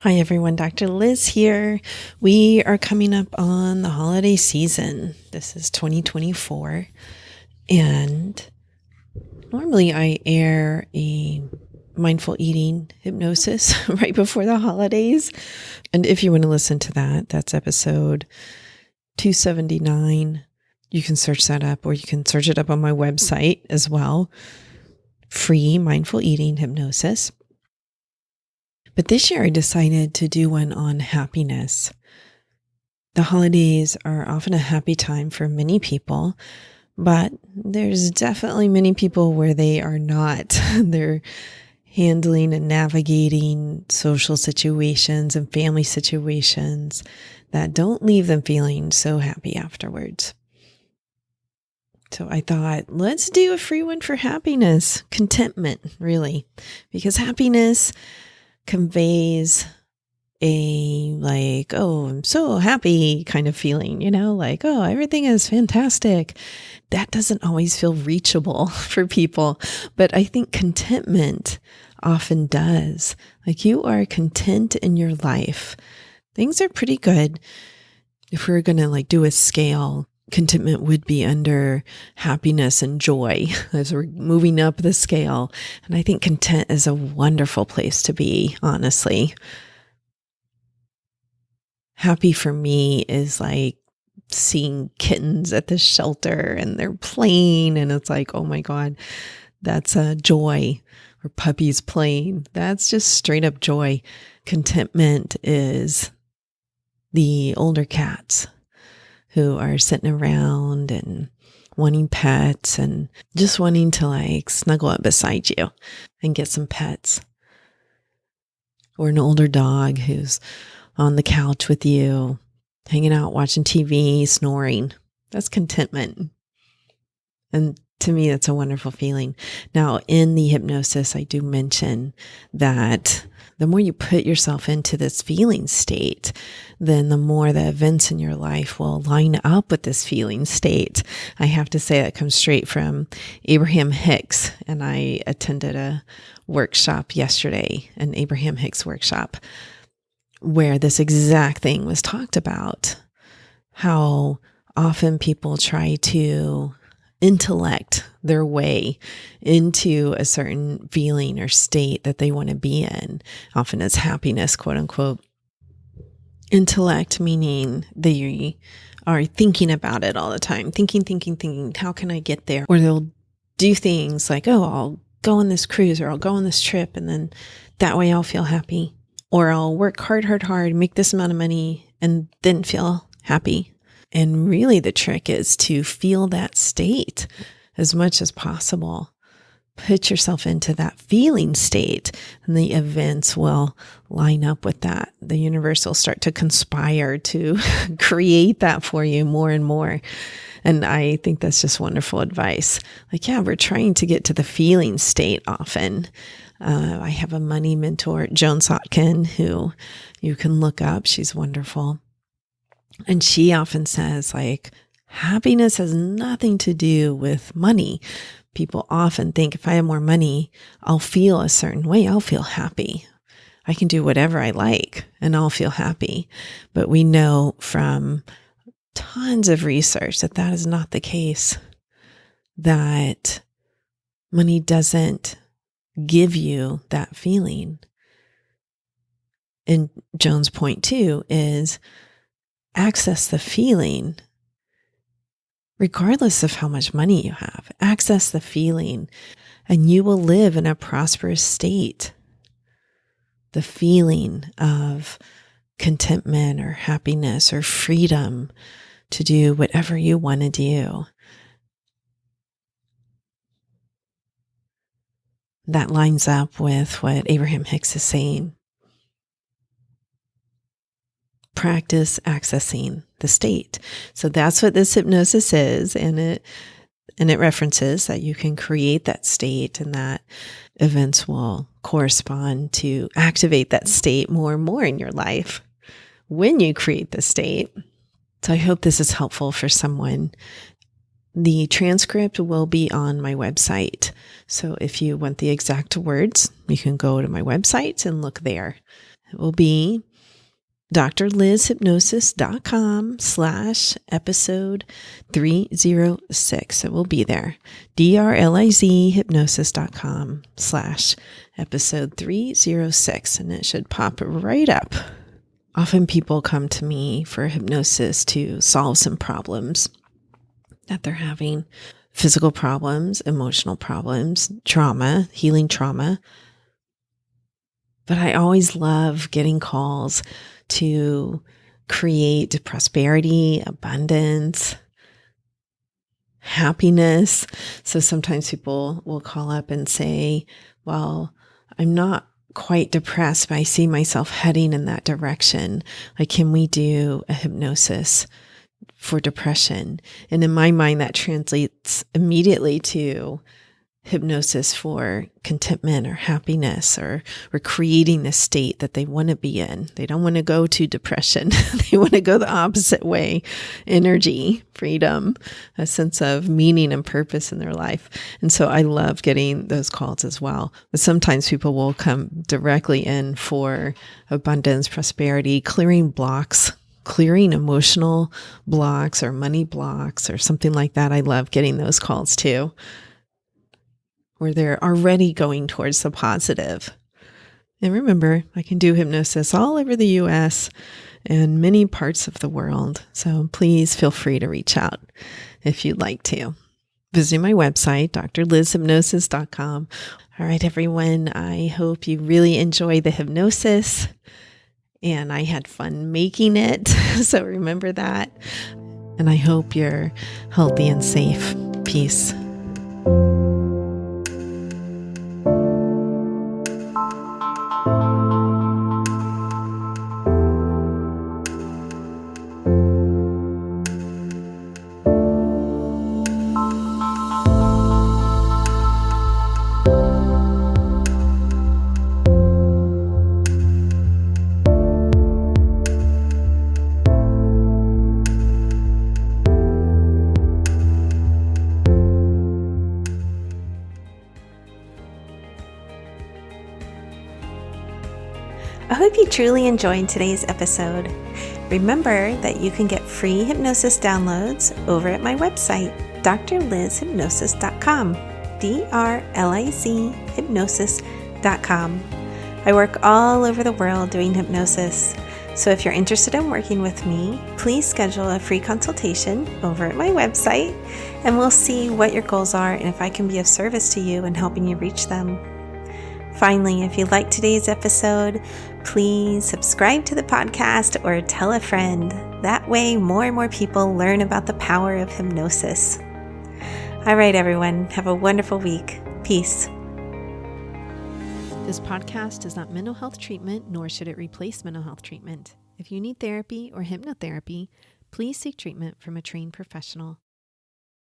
Hi everyone, Dr. Liz here. We are coming up on the holiday season. This is 2024, and normally I air a mindful eating hypnosis right before the holidays. And if you want to listen to that, that's episode 279. You can search that up, or you can search it up on my website as well. Free mindful eating hypnosis. But this year I decided to do one on happiness. The holidays are often a happy time for many people, but there's definitely many people where they are not. They're handling and navigating social situations and family situations that don't leave them feeling so happy afterwards. So I thought, let's do a free one for happiness, contentment, really, because happiness conveys a oh, I'm so happy kind of feeling, oh, everything is fantastic. That doesn't always feel reachable for people, but I think contentment often does. You are content in your life. Things are pretty good. If we were going to do a scale, contentment would be under happiness and joy as we're moving up the scale. And I think content is a wonderful place to be, honestly. Happy for me is seeing kittens at the shelter and they're playing and it's oh my God, that's a joy. Or puppies playing. That's just straight up joy. Contentment is the older cats who are sitting around and wanting pets and just wanting to snuggle up beside you and get some pets. Or an older dog who's on the couch with you, hanging out, watching TV, snoring. That's contentment. And to me, that's a wonderful feeling. Now, in the hypnosis, I do mention that the more you put yourself into this feeling state, then the more the events in your life will line up with this feeling state. I have to say that comes straight from Abraham Hicks, and I attended a workshop yesterday, an Abraham Hicks workshop, where this exact thing was talked about, how often people try to intellect their way into a certain feeling or state that they want to be in, often as happiness, quote unquote. Intellect meaning they are thinking about it all the time, thinking, how can I get there? Or they'll do things oh, I'll go on this cruise or I'll go on this trip and then that way I'll feel happy. Or I'll work hard, make this amount of money and then feel happy. And really the trick is to feel that state as much as possible. Put yourself into that feeling state and the events will line up with that. The universe will start to conspire to create that for you more and more. And I think that's just wonderful advice. We're trying to get to the feeling state often. I have a money mentor, Joan Sotkin, who you can look up. She's wonderful. And she often says, happiness has nothing to do with money. People often think if I have more money, I'll feel a certain way. I'll feel happy. I can do whatever I like and I'll feel happy. But we know from tons of research that that is not the case, that money doesn't give you that feeling. And Joan's point too is access the feeling regardless of how much money you have. Access the feeling and you will live in a prosperous state. The feeling of contentment or happiness or freedom to do whatever you want to do. That lines up with what Abraham Hicks is saying. Practice accessing the state. So that's what this hypnosis is, and it references that you can create that state and that events will correspond to activate that state more and more in your life when you create the state. So I hope this is helpful for someone. The transcript will be on my website. So if you want the exact words, you can go to my website and look there. It will be drlizhypnosis.com/episode 306. It will be there. drlizhypnosis.com/episode 306. And it should pop right up. Often people come to me for hypnosis to solve some problems that they're having. Physical problems, emotional problems, trauma, healing trauma. But I always love getting calls to create prosperity, abundance, happiness. So sometimes people will call up and say, well, I'm not quite depressed, but I see myself heading in that direction. Like, can we do a hypnosis for depression? And in my mind, that translates immediately to hypnosis for contentment or happiness, or creating the state that they want to be in. They don't want to go to depression. They want to go the opposite way. Energy, freedom, a sense of meaning and purpose in their life. And so I love getting those calls as well. But sometimes people will come directly in for abundance, prosperity, clearing blocks, clearing emotional blocks or money blocks or something like that. I love getting those calls too, where they're already going towards the positive. And remember, I can do hypnosis all over the US and many parts of the world. So please feel free to reach out if you'd like to. Visit my website, drlizhypnosis.com. All right, everyone, I hope you really enjoy the hypnosis, and I had fun making it. So remember that. And I hope you're healthy and safe. Peace. I hope you truly enjoyed today's episode. Remember that you can get free hypnosis downloads over at my website, drlizhypnosis.com, drlizhypnosis.com. I work all over the world doing hypnosis. So if you're interested in working with me, please schedule a free consultation over at my website, and we'll see what your goals are and if I can be of service to you in helping you reach them. Finally, if you liked today's episode, please subscribe to the podcast or tell a friend. That way, more and more people learn about the power of hypnosis. All right, everyone, have a wonderful week. Peace. This podcast is not mental health treatment, nor should it replace mental health treatment. If you need therapy or hypnotherapy, please seek treatment from a trained professional.